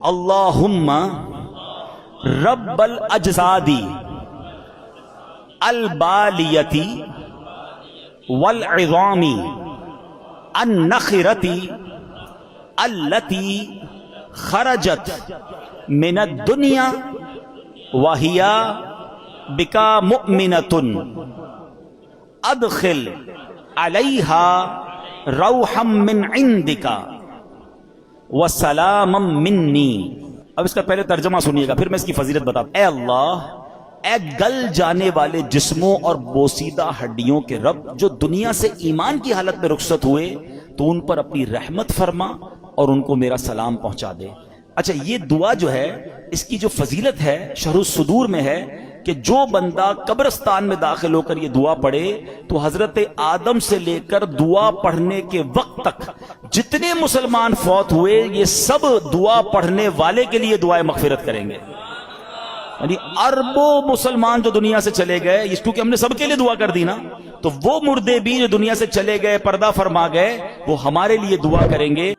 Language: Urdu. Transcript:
اللہم رب الاجسادی البالیتی والعظامی النخرتی التي خرجت من الدنیا وہی بکا مؤمنۃ ادخل علیہا روحا من عندک وسلاما منی۔ اب اس کا پہلے ترجمہ سنیے گا، پھر میں اس کی فضیلت بتا۔ اے اللہ، اے گل جانے والے جسموں اور بوسیدہ ہڈیوں کے رب، جو دنیا سے ایمان کی حالت میں رخصت ہوئے تو ان پر اپنی رحمت فرما اور ان کو میرا سلام پہنچا دے۔ اچھا، یہ دعا جو ہے اس کی جو فضیلت ہے شرح الصدور میں ہے کہ جو بندہ قبرستان میں داخل ہو کر یہ دعا پڑھے تو حضرت آدم سے لے کر دعا پڑھنے کے وقت تک جتنے مسلمان فوت ہوئے یہ سب دعا پڑھنے والے کے لیے دعائے مغفرت کریں گے۔ یعنی اربوں مسلمان جو دنیا سے چلے گئے، اس کیونکہ ہم نے سب کے لیے دعا کر دی نا، تو وہ مردے بھی جو دنیا سے چلے گئے، پردہ فرما گئے، وہ ہمارے لیے دعا کریں گے۔